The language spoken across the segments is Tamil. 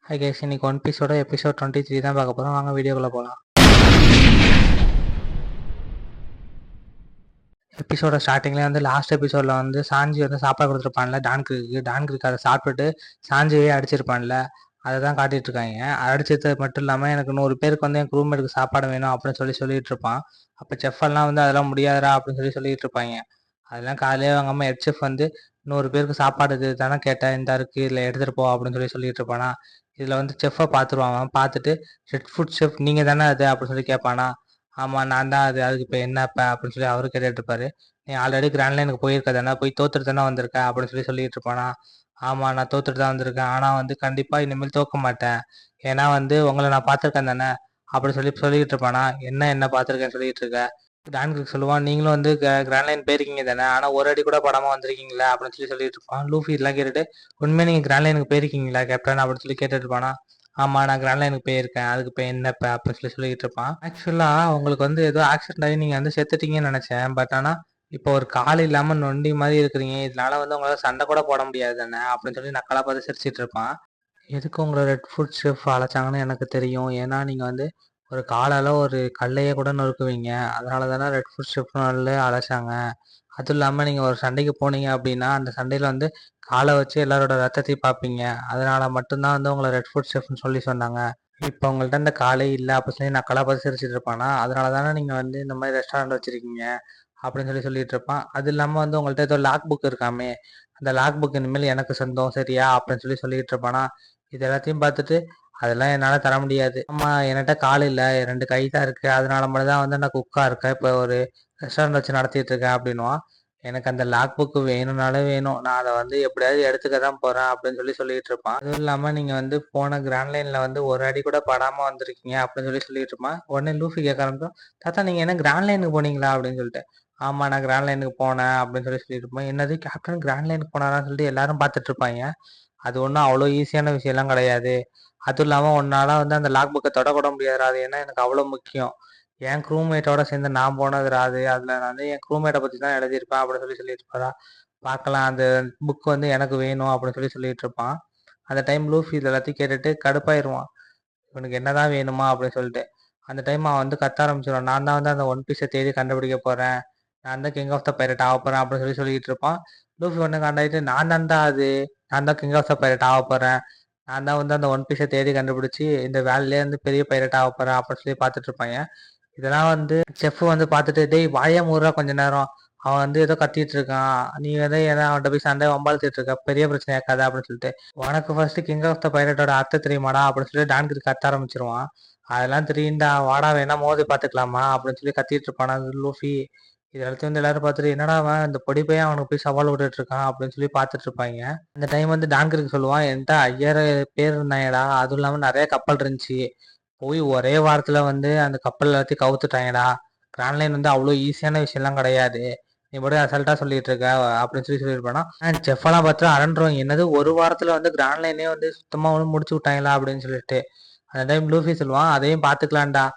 ஹை கைஸ், இன்னைக்கு ஒன் பீஸோட எபிசோட் 23 தான் பார்க்க போகிறோம். வாங்க வீடியோக்குள்ளே போகலாம். எபிசோட ஸ்டார்டிங்லேயே வந்து லாஸ்ட் எபிசோடில் வந்து சாஞ்சி வந்து சாப்பாடு கொடுத்துருப்பான்ல டான்கிருக்கு அதை சாப்பிட்டுட்டு சாஞ்சியே அடிச்சிருப்பான்ல, அதை தான் காட்டிட்டு இருக்காங்க. அடிச்சது மட்டும் இல்லாமல் எனக்கு 100 பேருக்கு வந்து என் ரூம்மேட்டுக்கு சாப்பாடு வேணும் அப்படின்னு சொல்லிட்டு இருப்பான். அப்போ செஃப்பெல்லாம் வந்து அதெல்லாம் முடியாதரா அப்படின்னு சொல்லிட்டு இருப்பாங்க. அதெல்லாம் காலையிலே வாங்காமல் ஹெட் செஃப் வந்து 100 பேருக்கு சாப்பாடு இது தானே கேட்டேன், இந்த இருக்கு இதில் எடுத்துகிட்டு போ அப்படின்னு சொல்லிட்டு இருப்பானா. இதில் வந்து செஃப்பை பார்த்துருவான். பார்த்துட்டு ரெட் ஃபுட் செஃப் நீங்கள் தானே அது அப்படின்னு கேட்பானா. ஆமாம் நான் தான் அது, அதுக்கு இப்போ என்னப்பா அப்படின்னு அவரு கேட்டுட்டு இருப்பாரு. நீ ஆல்ரெடி கிராண்ட் லைனுக்கு போயிருக்க தானே, போய் தோத்துட்டு தானே வந்திருக்க அப்படின்னு சொல்லிட்டு இருப்பானா. ஆமாம் நான் தோத்துட்டு தான் வந்திருக்கேன், ஆனால் வந்து கண்டிப்பாக இனிமேல் தோக்க மாட்டேன், ஏன்னா வந்து உங்களை நான் பார்த்துருக்கேன் தானே அப்படின்னு சொல்லிட்டு இருப்பானா. என்ன பார்த்துருக்கேன்னு சொல்லிட்டு இருக்க. டான்கிரிக் சொல்லுவான், நீங்களும் வந்து கிராண்ட் லைன் போயிருக்கீங்க தானே, ஆனால் ஒரு அடி கூட படாமல் வந்திருக்கீங்களா அப்படின்னு சொல்லிட்டு இருப்பான். லூஃபி எல்லாம் கேட்டுட்டு, உண்மையாக நீங்கள் கிராண்ட் லைனுக்கு போயிருக்கீங்களா கேப்டன் அப்படின்னு கேட்டுட்டு இருப்பானா. ஆமாம் நான் கிராண்ட் லைனுக்கு போயிருக்கேன், அதுக்கு இப்போ என்னப்ப அப்படின்னு சொல்லிட்டு இருப்பான். ஆக்சுவலாக உங்களுக்கு வந்து ஏதோ ஆக்சிடென்ட் ஆகி நீங்கள் வந்து செத்துட்டீங்கன்னு நினச்சேன், பட் ஆனால் இப்போ ஒரு கால் இல்லாமல் நொண்டி மாதிரி இருக்கிறீங்க, இதனால வந்து உங்களால் சண்டை கூட போட முடியாது தானே அப்படின்னு நக்கலா பார்த்து சிரிச்சிட்டு இருப்பான். எதுக்கு உங்களை ரெட் ஃபுட் செஃப் அழைச்சாங்கன்னு எனக்கு தெரியும், ஏன்னா நீங்கள் வந்து ஒரு காலால் ஒரு கல்லையே கூட நொறுக்குவீங்க, அதனால தானே ரெட் ஃபுட் செஃப்னு அழைச்சாங்க. அதுவும் இல்லாமல் நீங்கள் ஒரு சண்டைக்கு போனீங்க அப்படின்னா அந்த சண்டையில் வந்து காலை வச்சு எல்லாரோட ரத்தத்தையும் பார்ப்பீங்க, அதனால மட்டும்தான் வந்து உங்களை ரெட் ஃபுட் செஃப்னு சொன்னாங்க. இப்போ உங்கள்கிட்ட இந்த காலே இல்லை அப்படின்னு நக்கலா பார்த்து சிரிச்சிட்டு இருப்பானா. அதனால தானே நீங்கள் வந்து இந்த மாதிரி ரெஸ்டாரண்ட் வச்சுருக்கீங்க அப்படின்னு சொல்லிட்டு இருப்பான். அது இல்லாமல் வந்து உங்கள்கிட்ட ஏதோ லாக் புக் இருக்காமே, அந்த லாக் புக் இனிமேல் எனக்கு சொந்தம் சரியா அப்படின்னு சொல்லிட்டு இருப்பானா. இது எல்லாத்தையும் பார்த்துட்டு, அதெல்லாம் என்னால் தர முடியாது, அம்மா என்கிட்ட கால் இல்லை 2 கை தான் இருக்குது, அதனால மட்டும் தான் வந்து நான் குக்காக இருக்கேன், இப்போ ஒரு ரெஸ்டாரண்ட் வச்சு நடத்திட்டு இருக்கேன் அப்படின்னுவான். எனக்கு அந்த லாக் புக்கு வேணும்னாலே வேணும், நான் அதை வந்து எப்படியாவது எடுத்துக்க தான் போகிறேன் அப்படின்னு சொல்லிட்டு இருப்பான். அதுவும் இல்லாமல் நீங்கள் வந்து போன கிராண்ட் லைனில் வந்து ஒரு அடி கூட படாமல் வந்திருக்கீங்க அப்படின்னு சொல்லிட்டு இருப்பான். உடனே லூஃபி கேட்க ஆரம்பிச்சோம், தாத்தா நீங்கள் என்ன கிராண்ட் லைனுக்கு போனீங்களா அப்படின்னு சொல்லிட்டு. ஆமாம் நான் கிராண்ட் லைனுக்கு போனேன் அப்படின்னு சொல்லிட்டு இருப்பேன். என்னது கேப்டன் கிராண்ட் லைனுக்கு போனாரான்னு சொல்லிட்டு எல்லாரும் பார்த்துட்டு இருப்பாங்க. அது ஒன்றும் அவ்வளோ ஈஸியான விஷயம்லாம் கிடையாது. அதுவும் இல்லாமல் உன்னால் வந்து அந்த லாக் புக்கை தொடக்கூட முடியாது, அது ஏன்னா எனக்கு அவ்வளோ முக்கியம், என் க்ரூமேட்டோட சேர்ந்து நான் போனது ராது, அதில் நான் வந்து என் க்ரூமேட்டை பற்றி தான் எழுதியிருப்பேன் அப்படின்னு சொல்லிட்டு இருப்பாரா. பார்க்கலாம், அந்த புக் வந்து எனக்கு வேணும் அப்படின்னு சொல்லிட்டு இருப்பான். அந்த டைம் லூஃபி இது எல்லாத்தையும் கேட்டுட்டு கடுப்பாயிருவான், இவனுக்கு என்னதான் வேணுமா அப்படின்னு சொல்லிட்டு. அந்த டைம் அவன் வந்து கத்த ஆரம்பிச்சிடுவான், நான் தான் வந்து அந்த ஒன் பீஸை தேடி கண்டுபிடிக்க போகிறேன், நான் தான் கிங் ஆஃப் த பைரட் ஆக போகிறேன் அப்படின்னு சொல்லிட்டு இருப்பான். லூஃபி ஒன்று காண்டாயிட்டு, நான் தான் கிங் ஆஃப் த பைரட் ஆக போகிறேன், நான் தான் வந்து அந்த ஒன் பீஸை தேடி கண்டுபிடிச்சி இந்த வேலையிலே வந்து பெரிய பைரட் ஆக போகிறேன் அப்படின்னு பார்த்துட்டு இருப்பாங்க. இதெல்லாம் வந்து செஃப் வந்து பார்த்துட்டு, டேய் வாயா மூடுறா கொஞ்ச நேரம், அவன் வந்து ஏதோ கத்திட்டு இருக்கான், நீ வந்து ஏதோ அவன்கிட்ட போய் சண்டை வம்பாழுத்திட்டு இருக்க, பெரிய பிரச்சனை ஆக்காத அப்படின்னு சொல்லிட்டு. உனக்கு ஃபர்ஸ்ட் கிங் ஆஃப் த பைரட்டோட அர்த்தம் தெரியுமாடா அப்படின்னு டான்கிரி கத்த ஆரம்பிச்சிருவான். அதெல்லாம் தெரியும்டா, வாடா வேணா மோதி பார்த்துக்கலாமா அப்படின்னு கத்திட்டு இருப்பானா லூஃபி. இது எல்லாத்தையும் வந்து எல்லாரும் பார்த்துட்டு, என்னடா அவன் இந்த பொடி பையன் அவனுக்கு போய் சவால் விட்டுட்டு இருக்கான் அப்படின்னு பார்த்துட்டு இருப்பாங்க. அந்த டைம் வந்து டான்கிரிக்கு சொல்லுவான், என்கிட்ட 5000 பேர் இருந்தாங்கடா, அதுவும் இல்லாமல் நிறைய கப்பல் இருந்துச்சு, போய் ஒரே வாரத்துல வந்து அந்த கப்பல் எல்லாத்தையும் கவுத்துட்டாங்கடா, கிராண்ட் லைன் வந்து அவ்வளோ ஈஸியான விஷயம்லாம் கிடையாது, நீ மட்டும் அசல்ட்டா சொல்லிட்டு இருக்க அப்படின்னு சொல்லியிருப்பானா. செஃபெல்லாம் பார்த்து அரண்டுருவாங்க, என்னது ஒரு வாரத்துல வந்து கிராண்ட் லைனே வந்து சுத்தமா வந்து முடிச்சு விட்டாங்களா அப்படின்னு சொல்லிட்டு. அந்த டைம் லூஃபி சொல்லுவான், அதையும் பார்த்துக்கலாம்டா,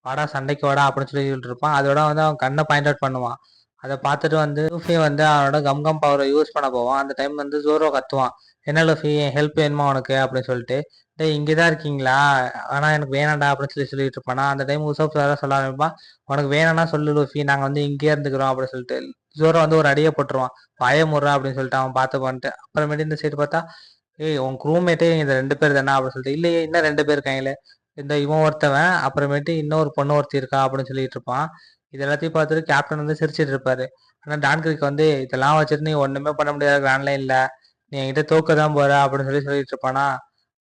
வாடா சண்டைக்கு வாடா அப்படின்னு சொல்லிட்டு இருப்பான். அதோட வந்து அவன் கண்ணை பாயிண்ட் அவுட் பண்ணுவான். அதை பார்த்துட்டு வந்து லூஃபி வந்து அவனோட கம் பவரை யூஸ் பண்ண போவான். அந்த டைம் வந்து ஜோரோ கத்துவான், என்ன லூஃபி என் ஹெல்ப் வேணுமா உனக்கு அப்படின்னு சொல்லிட்டு. டேய் இங்கே தான் இருக்கீங்களா, ஆனால் எனக்கு வேணாண்டா அப்படின்னு சொல்லிட்டு இருப்பானா. அந்த டைம் உசோப் வேற சொல்ல ஆரம்பிப்பான், உனக்கு வேணாம்னா சொல்லு லூஃபி, நாங்கள் வந்து இங்கேயே இருந்துக்கிறோம் அப்படின்னு சொல்லிட்டு. ஜோரோ வந்து ஒரு அடியை போட்டுருவான், பயமுறா அப்படின்னு சொல்லிட்டு அவன் பார்த்து பண்ணிட்டு. அப்புறமேட்டு இந்த சைடு பார்த்தா, ஏய் உன் ரூம்மேட்டே இந்த 2 பேர் தானே அப்படின்னு சொல்லிட்டு. இல்லையே இன்னும் 2 பேர் இருக்காங்களே, இந்த இவன் ஒருத்தவன் அப்புறமேட்டு இன்னொரு பொண்ணு ஒருத்தி இருக்கா அப்படின்னு சொல்லிட்டு இருப்பான். இது எல்லாத்தையும் பார்த்துட்டு கேப்டன் வந்து சிரிச்சிட்டு இருப்பாரு. ஆனால் டான்கிரிக் வந்து இதெல்லாம் வச்சுட்டு நீ ஒண்ணுமே பண்ண முடியாது ஆன்லைன்ல, நீ என்கிட்ட தோக்க தான் போற அப்படின்னு சொல்லிட்டு இருப்பானா.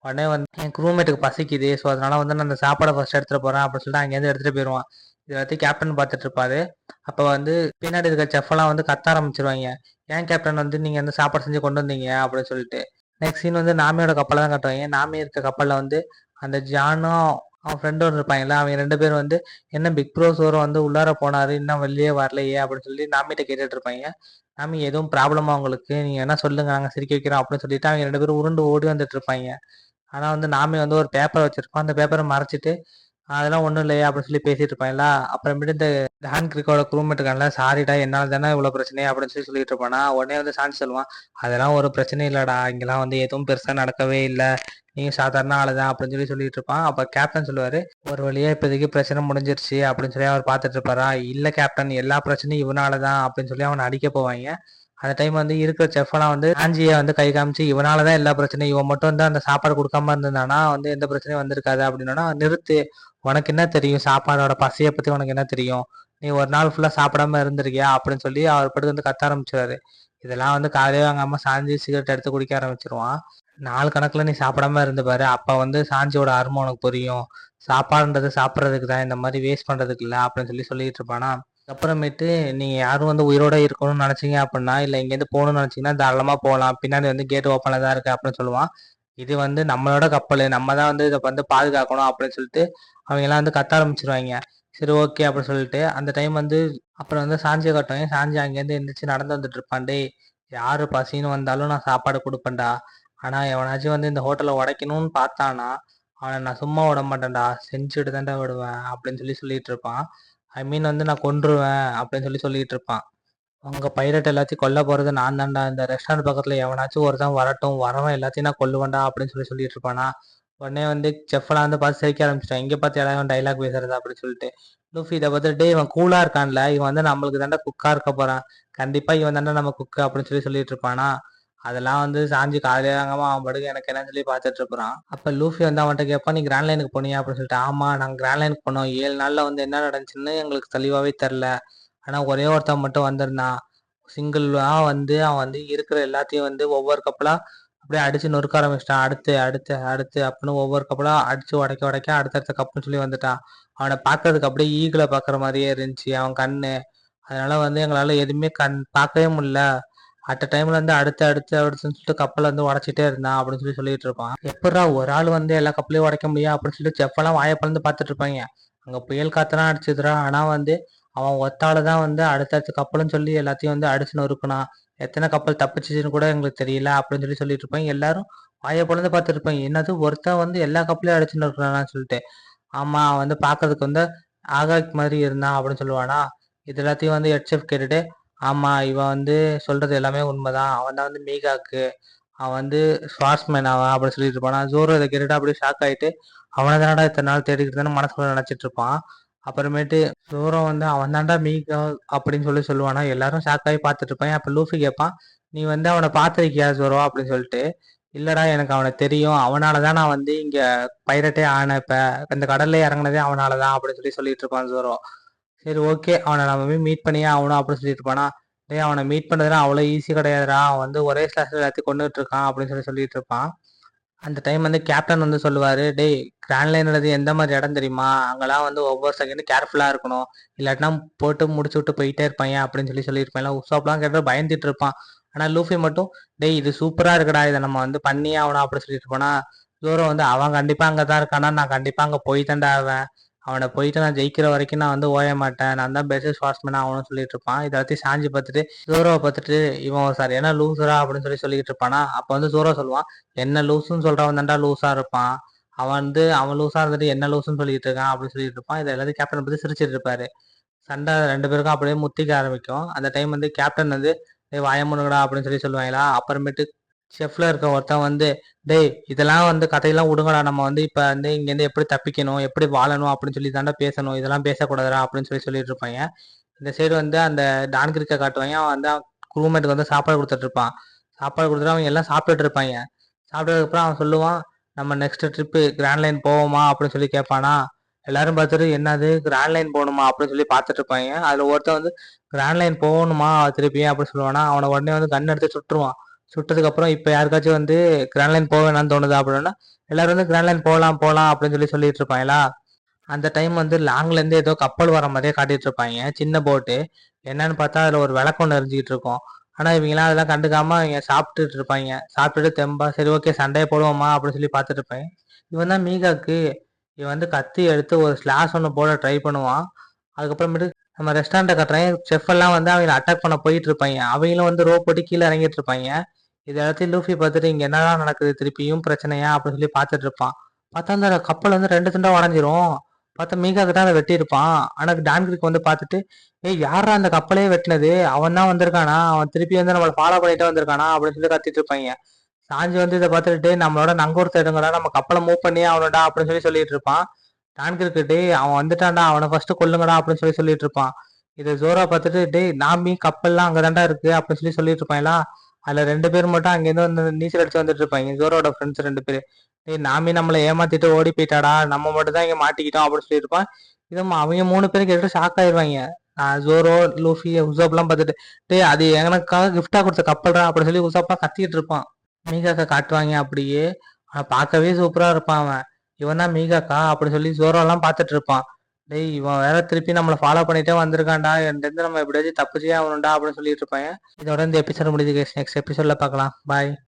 உடனே வந்து என் ரூம்மேட்டுக்கு பசிக்குது, ஸோ அதனால வந்து நான் அந்த சாப்பாடை ஃபர்ஸ்ட் எடுத்துட்டு போறேன் அப்படின்னு சொல்லிட்டு அங்கேருந்து எடுத்துட்டு போயிடுவான். இது எல்லாத்தையும் கேப்டன் பார்த்துட்டு இருப்பாரு. அப்போ வந்து பின்னாடி இருக்க செஃப்லாம் வந்து கத்த ஆரம்பிச்சிருவாங்க, ஏன் கேப்டன் வந்து நீங்க வந்து சாப்பாடு செஞ்சு கொண்டு வந்தீங்க அப்படின்னு சொல்லிட்டு. நெக்ஸ்ட் சீன் வந்து நாமியோட கப்பலை தான் கட்டுவாங்க. நாமி இருக்க கப்பலில் வந்து அந்த ஜானும் அவன் ஃப்ரெண்டும் இருப்பாங்களா, அவங்க 2 பேரும் வந்து என்ன பிக் ப்ரோ சோரோ வந்து உள்ளார போனாரு இன்னும் வெளியே வரலையே அப்படின்னு நாமிகிட்ட கேட்டுட்டு இருப்பாங்க. நாமி எதுவும் ப்ராப்ளமா உங்களுக்கு, நீங்க என்ன சொல்லுங்க நாங்கள் சிரிக்க வைக்கிறோம் அப்படின்னு சொல்லிட்டு அவங்க 2 பேரும் உருண்டு ஓடி வந்துட்டு இருப்பாங்க. ஆனால் வந்து நாமி வந்து ஒரு பேப்பர் வச்சிருப்பான், அந்த பேப்பரை மறைச்சிட்டு அதெல்லாம் ஒண்ணும் இல்லையே அப்படின்னு சொல்லி பேசிட்டு இருப்பான்ல. அப்புறமேட்டு இந்த டான் கிரிக்கோட ரூம்மேட் இருக்கான்ல, சாரிடா என்னால தானே இவ்வளவு பிரச்சனை அப்படின்னு சொல்லி சொல்லிட்டு இருப்பானா. உடனே வந்து சாந்தி சொல்லுவான், அதெல்லாம் ஒரு பிரச்சனையும் இல்லடா, இங்கெல்லாம் வந்து எதுவும் பெருசா நடக்கவே இல்ல, நீங்க சாதாரண ஆளுதான் அப்படின்னு சொல்லி சொல்லிட்டு இருப்பான். அப்ப கேப்டன் சொல்லுவாரு, ஒரு வழியா இப்போதைக்கு பிரச்சனை முடிஞ்சிருச்சு அப்படின்னு சொல்லி அவர் பார்த்துட்டு இருப்பாரா. இல்ல கேப்டன், எல்லா பிரச்சனையும் இவனாலதான் அப்படின்னு சொல்லி அவனை அடிக்க போவாங்க. அந்த டைம் வந்து இருக்கிற செஃப் எல்லாம் வந்து ஆஞ்சியை வந்து கை காமிச்சு, இவனாலதான் எல்லா பிரச்சனையும், இவன் மட்டும் வந்து அந்த சாப்பாடு கொடுக்காம இருந்திருந்தானா வந்து எந்த பிரச்சனையும் வந்திருக்காது அப்படின்னா, நிறுத்து, உனக்கு என்ன தெரியும், சாப்பாடோட பசியை பத்தி உனக்கு என்ன தெரியும், நீ ஒரு நாள் ஃபுல்லா சாப்பிடாம இருந்திருக்கியா அப்படின்னு சொல்லி அவர் படுத்து வந்து கத்த ஆரம்பிச்சிருவாரு. இதெல்லாம் வந்து காலையில அவங்க அம்மா சாஞ்சி சிகரெட் எடுத்து குடிக்க ஆரம்பிச்சிருவான். நாள் கணக்குல நீ சாப்பிடாம இருந்து பாரு, அப்ப வந்து சாஞ்சியோட அருமை உனக்கு புரியும். சாப்பாடுன்றது சாப்பிட்றதுக்கு தான், இந்த மாதிரி வேஸ்ட் பண்றதுக்கு இல்ல அப்படின்னு சொல்லி சொல்லிட்டு இருப்பானா. அப்புறமேட்டு நீங்க யாரும் வந்து உயிரோட இருக்கணும்னு நினைச்சீங்க அப்படின்னா, இல்ல இங்கேருந்து போகணும்னு நினைச்சீங்கன்னா தாராளமா போகலாம், பின்னாடி வந்து கேட் ஓப்பன்ல தான் இருக்கு அப்படின்னு சொல்லுவான். இது வந்து நம்மளோட கப்பல், நம்ம தான் வந்து இதை வந்து பாதுகாக்கணும் அப்படின்னு சொல்லிட்டு அவங்க எல்லாம் வந்து கத்த ஆரம்பிச்சிருவாங்க. சரி ஓகே அப்படின்னு சொல்லிட்டு அந்த டைம் வந்து அப்புறம் வந்து சாஞ்சியை கட்டுவாங்க. சாஞ்சி அங்கேருந்து எந்திரிச்சு நடந்து வந்துட்டு இருப்பான். டேய், யாரு பசின்னு வந்தாலும் நான் சாப்பாடு கொடுப்பேன்டா, ஆனா எவனாச்சும் வந்து இந்த ஹோட்டலை உடைக்கணும்னு பார்த்தானா அவனை நான் சும்மா விட மாட்டேன்டா, செஞ்சுட்டு தான்டா விடுவேன் அப்படின்னு சொல்லி சொல்லிட்டு இருப்பான். ஐ மீன் வந்து நான் கொன்றுவேன் அப்படின்னு சொல்லி சொல்லிட்டு இருப்பான். உங்க பைரட் எல்லாத்தையும் கொல்ல போறது நான் தான்டா, இந்த ரெஸ்டாரண்ட் பக்கத்துல எவனாச்சும் ஒருத்தன் வரட்டும், வரவன் எல்லாத்தையும் நான் கொல்லுவேன்டா அப்படின்னு சொல்லி சொல்லிட்டு இருப்பானா. உடனே வந்து செஃப்லாம் வந்து பார்த்து சிரிக்க ஆரம்பிச்சிட்டான். இங்க பார்த்து யாராவது டைலாக் பேசுறது அப்படின்னு சொல்லிட்டு. லூஃபி இதை பார்த்து, டே இவன் கூலா இருக்கான்ல, இவன் வந்து நம்மளுக்கு தாண்டா குக்கா இருக்க போறான், கண்டிப்பா இவன் தாண்டா நம்ம குக்கு அப்படின்னு சொல்லி சொல்லிட்டு இருப்பானா. அதெல்லாம் வந்து சாஞ்சி காலையாகமா அவன் படுக்க எனக்கு என்னன்னு சொல்லி பார்த்துட்டு இருப்பான். அப்ப லூஃபி வந்து அவன்கிட்ட கேட்பான், நீ கிராண்ட் லைனுக்கு போனியா அப்படின்னு சொல்லிட்டு. ஆமா, நாங்க கிராண்ட் லைனுக்கு போனோம், 7 நாள்ல வந்து என்ன நடந்துச்சுன்னு எங்களுக்கு தெளிவாவே தெரில, ஆனா ஒரே ஒருத்தன் மட்டும் வந்திருந்தான், சிங்கிளா வந்து அவன் வந்து இருக்கிற எல்லாத்தையும் வந்து ஒவ்வொரு கப்பலா அப்படியே அடிச்சு நொறுக்க ஆரம்பிச்சிட்டான். அடுத்து அடுத்து அடுத்து அப்படின்னு ஒவ்வொரு கப்பலா அடிச்சு உடைக்க உடைக்க அடுத்தடுத்த கப்புன்னு சொல்லி வந்துட்டான். அவனை பார்க்கறதுக்கு அப்படியே ஈகிளை பார்க்குற மாதிரியே இருந்துச்சு அவன் கண்ணு. அதனால வந்து எங்களால எதுவுமே பார்க்கவே முடியல. அட் டைம்ல வந்து அடுத்து அடுத்து அடுத்துன்னு சொல்லிட்டு கப்பல் வந்து உடைச்சிட்டே இருந்தான் அப்படின்னு சொல்லி சொல்லிட்டு இருப்பான். எப்படா ஒரு ஆள் வந்து எல்லா கப்பலையும் உடைக்க முடியும் அப்படின்னு சொல்லிட்டு செஃப்பெல்லாம் வாயை பிளந்து பார்த்துட்டு இருப்பாங்க. அங்க புயல் காத்தெல்லாம் அடிச்சுதுரா, ஆனா வந்து அவன் ஒத்தால தான் வந்து அடுத்தடுத்த கப்பல்னு சொல்லி எல்லாத்தையும் வந்து அடிச்சு நொறுக்குனான். எத்தனை கப்பல் தப்பிச்சுன்னு கூட எங்களுக்கு தெரியல அப்படின்னு சொல்லி சொல்லிட்டு இருப்பாங்க. எல்லாரும் வாயை பொழந்து பார்த்துட்டு இருப்பாங்க. என்னது, ஒருத்தன் வந்து எல்லா கப்பலையும் அடிச்சு நொறுக்குறான்னு சொல்லிட்டு. ஆமா, அவன் வந்து பாக்குறதுக்கு வந்து ஆகாக் மாதிரி இருந்தான் அப்படின்னு சொல்லுவானா. இது எல்லாத்தையும் வந்து ஹெட் செஃப் கேட்டுட்டு, ஆமா இவன் வந்து சொல்றது எல்லாமே உண்மைதான், அவன் தான் வந்து மீகாக்கு, அவன் வந்து ஸ்வாட்ஸ்மேன் அவன் அப்படின்னு சொல்லிட்டு இருப்பானா. ஜோரோ இதை கேட்டுட்டு அப்படியே ஷாக் ஆயிட்டு, அவனை தானடா இத்தனை நாள் தேடிக்கிட்டு தானே மனசுக்குள்ள நினைச்சிட்டு இருப்பான். அப்புறமேட்டு ஜோரோ வந்து அவன் தான்டா மீகா அப்படின்னு சொல்லி சொல்லுவானா. எல்லாரும் ஷாக் ஆகி பார்த்துட்டு இருப்பான். அப்ப லூஃபி கேட்பான், நீ வந்து அவனை பார்த்திருக்கியா ஜோரோ அப்படின்னு சொல்லிட்டு. இல்லடா, எனக்கு அவனை தெரியும், அவனாலதான் நான் வந்து இங்க பைரட்டே ஆனேன், இப்ப இந்த கடல்ல இறங்குனதே அவனாலதான் அப்படின்னு சொல்லி சொல்லிட்டு இருப்பான் ஜோரோ. சரி ஓகே, அவனை நம்ம போய் மீட் பண்ணியே ஆகணும் அப்படின்னு சொல்லிட்டு இருப்பானா. டேய், அவனை மீட் பண்ணதுலாம் அவ்வளோ ஈஸி கிடையாதுடா, அவன் வந்து ஒரே ஸ்லாஷ்ல எல்லாத்தையும் கொண்டுட்டு இருக்கான் அப்படின்னு சொல்லி சொல்லிட்டு இருப்பான். அந்த டைம் வந்து கேப்டன் வந்து சொல்லுவாரு, டேய் கிராண்ட் லைன்றது எந்த மாதிரி இடம் தெரியுமா, அங்கெல்லாம் வந்து ஒவ்வொரு செகண்டும் கேர்ஃபுல்லா இருக்கணும், இல்லாட்டினா போட்டு முடிச்சு விட்டு போயிட்டே இருப்பாங்க அப்படின்னு சொல்லி சொல்லியிருப்பேன். உசாப்லாம் கேட்டு பயந்துட்டு இருப்பான். ஆனா லூஃபி மட்டும், டேய் இது சூப்பரா இருக்குடா, இதை நம்ம வந்து பண்ணியே ஆகணும் அப்படின்னு சொல்லிட்டு இருப்பானா. ஜோரோ வந்து அவன் கண்டிப்பா அங்கதான் இருக்கானா, நான் கண்டிப்பா அங்க போய் தாண்டா ஆவேன், அவனை போயிட்டு நான் ஜெயிக்கிற வரைக்கும் நான் வந்து ஓய மாட்டேன், நான் தான் பெஸ்ட் ஸ்வாட்ஸ்மேன் ஆகணும்னு சொல்லிட்டு இருப்பான். இதை பத்தி சாஞ்சி பார்த்துட்டு ஜோரோவை பார்த்துட்டு, இவன் சார் என்ன லூசரா அப்படின்னு சொல்லி சொல்லிட்டு இருப்பானா. அப்ப வந்து ஜோரோ சொல்லுவான், என்ன லூசுன்னு சொல்றவன் தான்டா லூசா இருப்பான், அவன் லூசா இருந்துட்டு என்ன லூசுன்னு சொல்லிட்டு இருக்கான் அப்படின்னு சொல்லிட்டு இருப்பான். இதை எல்லாத்தையும் கேப்டன் பத்தி சிரிச்சிட்டு இருப்பாரு. சண்டை ரெண்டு பேருக்கும் அப்படியே முத்திக்க ஆரம்பிக்கும். அந்த டைம் வந்து கேப்டன் வந்து, டேய் வாய மூடுங்கடா அப்படின்னு சொல்லி சொல்லுவாங்களா. அப்புறமேட்டு செஃப்ல இருக்க ஒருத்தன் வந்து, டேய் இதெல்லாம் வந்து கதையெல்லாம் விடுங்கடா, நம்ம வந்து இப்ப வந்து இங்கேருந்து எப்படி தப்பிக்கணும், எப்படி வாழணும் அப்படின்னு சொல்லி தாண்டா பேசணும், இதெல்லாம் பேசக்கூடாதுடா அப்படின்னு சொல்லி சொல்லிட்டு இருப்பாங்க. இந்த சைடு வந்து அந்த டான் கிரிக்க காட்டுவாங்க. அவன் வந்து ரூம்மேட்டுக்கு வந்து சாப்பாடு கொடுத்துட்டு இருப்பான். சாப்பாடு கொடுத்துட்டு அவங்க எல்லாம் சாப்பிட்டுட்டு இருப்பாங்க. சாப்பிட்டதுக்கு அப்புறம் அவன் சொல்லுவான், நம்ம நெக்ஸ்ட் ட்ரிப்பு கிராண்ட் லைன் போவோமா அப்படின்னு சொல்லி கேட்பானா. எல்லாரும் பார்த்துட்டு, என்னது கிராண்ட் லைன் போகணுமா அப்படின்னு சொல்லி பார்த்துட்டு இருப்பாங்க. அதுல ஒருத்தன் வந்து, கிராண்ட் லைன் போகணுமா திருப்பியும் அப்படின்னு சொல்லுவானா. அவனை உடனே வந்து கன் எடுத்து சுட்டுருவான். சுட்டதுக்கு அப்புறம் இப்ப யாருக்காச்சும் வந்து கிராண்ட் லைன் போக வேணாம்னு தோணுதா அப்படின்னா, எல்லாரும் வந்து கிராண்ட் லைன் போகலாம் போகலாம் அப்படின்னு சொல்லி சொல்லிட்டு இருப்பாங்களா. அந்த டைம் வந்து லாங்ல இருந்து ஏதோ கப்பல் வர மாதிரியே காட்டிட்டு இருப்பாங்க, சின்ன போட்டு. என்னன்னு பார்த்தா அதுல ஒரு விளக்கு ஒன்று எரிஞ்சுக்கிட்டு இருக்கும். ஆனா இவங்கெல்லாம் அதெல்லாம் கண்டுக்காம அவங்க சாப்பிட்டுட்டு இருப்பாங்க. சாப்பிட்டுட்டு தெம்பா சரி ஓகே சண்டையை போடுவோமா அப்படின்னு சொல்லி பார்த்துட்டு இருப்பேன். இவன் தான் மீகாக்கு. இவன் வந்து கத்தி எடுத்து ஒரு ஸ்லாஷ் ஒன்று போட ட்ரை பண்ணுவான். அதுக்கப்புறமேட்டு நம்ம ரெஸ்டாரண்ட்டை கட்டுறேன், செஃப் எல்லாம் வந்து அவங்களை அட்டாக் பண்ண போயிட்டு இருப்பாங்க. அவங்களும் வந்து ரோப் போட்டு கீழே இறங்கிட்டு இருப்பாங்க. இது எல்லாத்தையும் லூஃபி பார்த்துட்டு, இங்க என்னதான் நடக்குது, திருப்பியும் பிரச்சனையா அப்படின்னு சொல்லி பார்த்துட்டு இருப்பான். பார்த்தா அந்த கப்பல் வந்து ரெண்டு துண்டா உடஞ்சிரும். பார்த்தா மீகா கிட்ட அதை வெட்டியிருப்பான். ஆனா டான்கிரிக் வந்து பார்த்துட்டு, ஏய் யாரா அந்த கப்பலையே வெட்டினது? அவன் தான் வந்திருக்கானா? அவன் திருப்பி வந்து நம்மளை ஃபாலோ பண்ணிட்டே வந்திருக்கானா? அப்படின்னு சொல்லி கத்திட்டு இருப்பாங்க. சாஞ்சி வந்து இதை பார்த்துட்டு நம்மளோட நங்கூரத்தை எடுங்கடா, நம்ம கப்பலை மூவ் பண்ணி அவனோடா அப்படின்னு சொல்லி சொல்லிட்டு இருப்பான். டான்கிரிக்கு டேய் அவன் வந்துட்டான்டா, அவனை ஃபர்ஸ்ட் கொல்லுங்கடா அப்படின்னு சொல்லி சொல்லிட்டு இருப்பான். இதை ஜோரா பார்த்துட்டு டேய் நாமி கப்பல்லாம் அங்கதான்டா இருக்கு அப்படின்னு சொல்லி சொல்லிட்டு இருப்பாங்களா. அதுல 2 பேர் மட்டும் அங்கேருந்து வந்து நீச்சல் அடிச்சு வந்துட்டு இருப்பாங்க. ஜோரோட ஃப்ரெண்ட்ஸ் 2 பேர். டேய் நாமி நம்மளை ஏமாத்திட்டு ஓடி போயிட்டாடா, நம்ம மட்டும் தான் இங்க மாட்டிக்கிட்டோம் அப்படின்னு சொல்லியிருப்பான். இது அவங்க 3 பேரும் கேட்டு ஷாக் ஆயிருவாங்க. ஜோரோ, லூஃபி, உசோப் எல்லாம் பார்த்துட்டு டேய் அது எனக்காக கிஃப்டா கொடுத்த கப்பல்டா அப்படின்னு சொல்லி உசோப்லாம் கத்திட்டு இருப்பான். மீகாக்கா காட்டுவாங்க அப்படியே. ஆனா பார்க்கவே சூப்பரா இருப்பான் அவன். இவன் தான் மீகாக்கா அப்படின்னு சொல்லி ஜோரோ எல்லாம் பார்த்துட்டு இருப்பான். டேய் இவன் வேற திருப்பி நம்மளை ஃபாலோ பண்ணிட்டே வந்திருக்கான்டா, என்கிட்ட நம்ம எப்படியாச்சும் தப்பிச்சே ஆகணும்டா அப்படின்னு சொல்லிட்டு இருப்பாங்க. இதோட இந்த எபிசோட் முடியுது. நெக்ஸ்ட் எபிசோட்ல பார்க்கலாம். பாய்.